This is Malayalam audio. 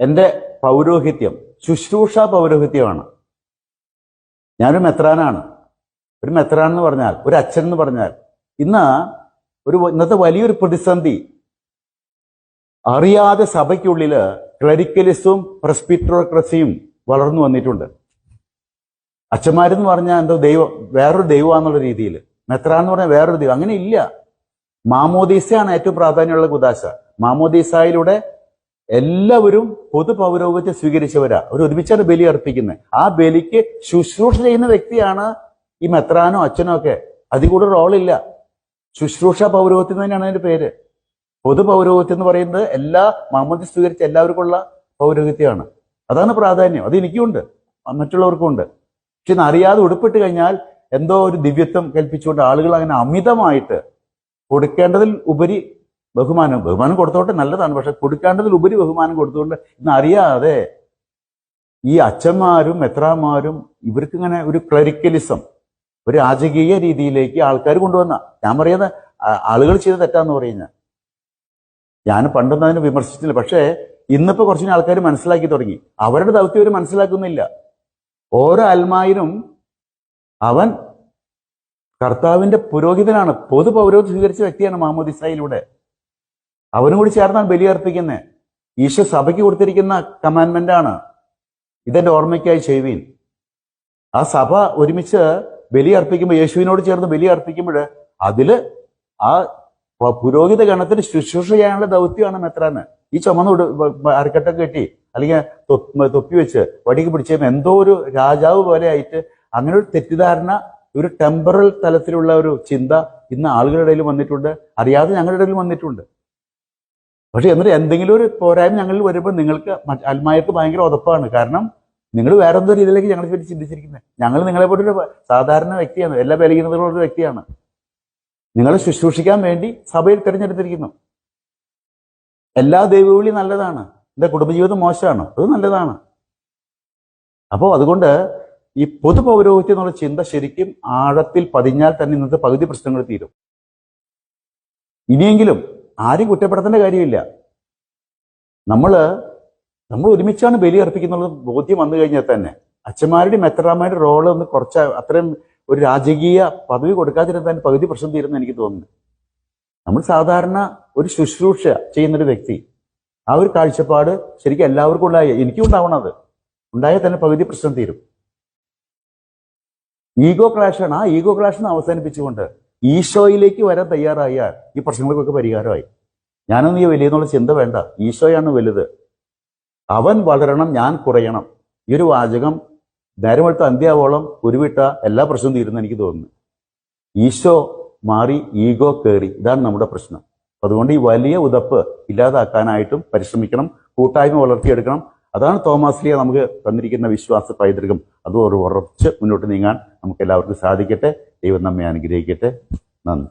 എൻ്റെ പൗരോഹിത്യം ശുശ്രൂഷ പൗരോഹിത്യമാണ്. ഞാനൊരു മെത്രാനാണ്. ഒരു മെത്രാൻ എന്ന് പറഞ്ഞാൽ, ഒരു അച്ഛൻ എന്ന് പറഞ്ഞാൽ, ഇന്നത്തെ വലിയൊരു പ്രതിസന്ധി, അറിയാതെ സഭയ്ക്കുള്ളില് ക്ലറിക്കലിസവും പ്രസ്ബിറ്ററോക്രസിയും വളർന്നു വന്നിട്ടുണ്ട്. അച്ഛന്മാരെന്ന് പറഞ്ഞാൽ എന്തോ വേറൊരു ദൈവമാന്നുള്ള രീതിയിൽ, മെത്രാൻ എന്ന് പറഞ്ഞാൽ വേറൊരു ദൈവം. അങ്ങനെ ഇല്ല. മാമോദീസയാണ് ഏറ്റവും പ്രാധാന്യമുള്ള കുദാശ. മാമോദീസായിലൂടെ എല്ലാവരും പൊതു പൗരോഹിത്യം സ്വീകരിച്ചവരാ. അവർ ഒരുമിച്ചാണ് ബലി അർപ്പിക്കുന്നത്. ആ ബലിക്ക് ശുശ്രൂഷ ചെയ്യുന്ന വ്യക്തിയാണ് ഈ മെത്രാനോ അച്ഛനോ ഒക്കെ. അതിൽ കൂടെ റോളില്ല. ശുശ്രൂഷ പൗരോഹിത്യം തന്നെയാണ് അതിന്റെ പേര്. പൊതു പൗരോഹിത്യം എന്ന് പറയുന്നത് എല്ലാ മാമോദീസ സ്വീകരിച്ച എല്ലാവർക്കുള്ള പൗരോഹിത്യമാണ്. അതാണ് പ്രാധാന്യം. അത് എനിക്കുണ്ട്, മറ്റുള്ളവർക്കും ഉണ്ട്. പക്ഷെ ഇന്ന് അറിയാതെ ഉടുപ്പിട്ട് കഴിഞ്ഞാൽ എന്തോ ഒരു ദിവ്യത്വം കൽപ്പിച്ചുകൊണ്ട് ആളുകൾ അങ്ങനെ അമിതമായിട്ട് കൊടുക്കേണ്ടതിൽ ഉപരി ബഹുമാനം കൊടുത്തോട്ടെ, നല്ലതാണ്. പക്ഷെ കൊടുക്കേണ്ടതിൽ ഉപരി ബഹുമാനം കൊടുത്തുകൊണ്ട് ഇന്ന് അറിയാതെ ഈ അച്ഛന്മാരും മെത്രാന്മാരും ഇവർക്കിങ്ങനെ ഒരു ക്ലറിക്കലിസം, ഒരു രാജകീയ രീതിയിലേക്ക് ആൾക്കാർ കൊണ്ടുവന്ന. ഞാൻ പറയുന്നത് ആളുകൾ ചെയ്ത തെറ്റാന്ന് പറയുന്നത്. ഞാൻ പണ്ടൊന്നും അതിനെ വിമർശിച്ചില്ല. പക്ഷേ ഇന്നിപ്പോ കുറച്ചിന് ആൾക്കാർ മനസ്സിലാക്കി തുടങ്ങി. അവരുടെ ദൗത്യം അവർ മനസ്സിലാക്കുന്നില്ല. ഓരോ അൽമായിനും അവൻ കർത്താവിന്റെ പുരോഹിതനാണ്. പൊതു പൗരോഹിത്യം സ്വീകരിച്ച വ്യക്തിയാണ് മാമോദിസായിലൂടെ. അവനും കൂടി ചേർന്നാണ് ബലി അർപ്പിക്കുന്നത്. ഈശോ സഭയ്ക്ക് കൊടുത്തിരിക്കുന്ന കമാൻഡ്മെന്റ് ആണ്, ഇതെന്റെ ഓർമ്മയ്ക്കായി ചെയ്യുവീൻ. ആ സഭ ഒരുമിച്ച് ബലി അർപ്പിക്കുമ്പോൾ, യേശുവിനോട് ചേർന്ന് ബലി അർപ്പിക്കുമ്പോൾ അതില് ആ പുരോഹിത ഗണത്തിന് ശുശ്രൂഷ ചെയ്യാനുള്ള ദൗത്യമാണ് മെത്രാന്. ഈ ചുമന്ന അരക്കെട്ടൊക്കെ കെട്ടി അല്ലെങ്കിൽ തൊപ്പി വെച്ച് വടിക്ക് പിടിച്ച എന്തോ ഒരു രാജാവ് പോലെ ആയിട്ട് അങ്ങനെ ഒരു തെറ്റിദ്ധാരണ, ഒരു ടെമ്പറൽ തലത്തിലുള്ള ഒരു ചിന്ത ഇന്ന് ആളുകളുടെ ഇടയിൽ വന്നിട്ടുണ്ട്. അറിയാതെ ഞങ്ങളുടെ ഇടയിൽ വന്നിട്ടുണ്ട്. പക്ഷെ എന്നിട്ട് എന്തെങ്കിലും ഒരു പോരായ്മ ഞങ്ങളിൽ വരുമ്പോൾ നിങ്ങൾക്ക് അൽമായർക്ക് ഭയങ്കര ഉതപ്പാണ്. കാരണം നിങ്ങൾ വേറെ എന്തോ രീതിയിലേക്ക് ഞങ്ങളെ പറ്റി ചിന്തിച്ചിരിക്കുന്നത്. ഞങ്ങൾ നിങ്ങളെ പോലൊരു സാധാരണ വ്യക്തിയാണ്, എല്ലാ ബലഹീനതകളുള്ള ഒരു വ്യക്തിയാണ്. നിങ്ങളെ ശുശ്രൂഷിക്കാൻ വേണ്ടി സഭയിൽ തിരഞ്ഞെടുത്തിരിക്കുന്നു. എല്ലാ ദൈവവിളി നല്ലതാണ്. എന്റെ കുടുംബജീവിതം മോശമാണ്, അത് നല്ലതാണ്. അപ്പോൾ അതുകൊണ്ട് ഈ പൊതു പൗരോഹിത്യം എന്നുള്ള ചിന്ത ശരിക്കും ആഴത്തിൽ പതിഞ്ഞാൽ തന്നെ ഇന്നത്തെ പകുതി പ്രശ്നങ്ങൾ തീരും. ഇനിയെങ്കിലും ആരും കുറ്റപ്പെടുത്തേണ്ട കാര്യമില്ല. നമ്മൾ ഒരുമിച്ചാണ് ബലി അർപ്പിക്കുന്നുള്ള ബോധ്യം വന്നു കഴിഞ്ഞാൽ തന്നെ അച്ഛന്മാരുടെയും മെത്രാന്മാരുടെ റോള് ഒന്ന് കുറച്ച് അത്രയും ഒരു രാജകീയ പദവി കൊടുക്കാതിരുന്ന തന്നെ പകുതി പ്രശ്നം തീരുന്ന എനിക്ക് തോന്നുന്നു. നമ്മൾ സാധാരണ ഒരു ശുശ്രൂഷ ചെയ്യുന്നൊരു വ്യക്തി, ആ ഒരു കാഴ്ചപ്പാട് ശരിക്കും എല്ലാവർക്കും എനിക്കും ഉണ്ടാവണം. അത് ഉണ്ടായാൽ തന്നെ പകുതി പ്രശ്നം തീരും. ഈഗോ ക്ലാഷാണ്. ആ ഈഗോ ക്ലാഷിനെ അവസാനിപ്പിച്ചുകൊണ്ട് ഈശോയിലേക്ക് വരാൻ തയ്യാറായാൽ ഈ പ്രശ്നങ്ങൾക്കൊക്കെ പരിഹാരമായി. ഞാനൊന്നും ഈ വലിയെന്നുള്ള ചിന്ത വേണ്ട. ഈശോയാണ് വലുത്. അവൻ വളരണം, ഞാൻ കുറയണം. ഈ ഒരു വാചകം നേരമെടുത്ത അന്ത്യാവോളം ഉരുവിട്ട എല്ലാ പ്രശ്നവും തീരുന്ന എനിക്ക് തോന്നുന്നു. ഈശോ മാറി, ഈഗോ കയറി. ഇതാണ് നമ്മുടെ പ്രശ്നം. അതുകൊണ്ട് ഈ വലിയ ഉതപ്പ് ഇല്ലാതാക്കാനായിട്ടും പരിശ്രമിക്കണം, കൂട്ടായ്മ വളർത്തിയെടുക്കണം. അതാണ് തോമാസ് ലീഹ നമുക്ക് തന്നിരിക്കുന്ന വിശ്വാസ പൈതൃകം. അത് ഉറച്ച് മുന്നോട്ട് നീങ്ങാൻ നമുക്ക് എല്ലാവർക്കും സാധിക്കട്ടെ. ദൈവം നമ്മെ അനുഗ്രഹിക്കട്ടെ. നന്ദി.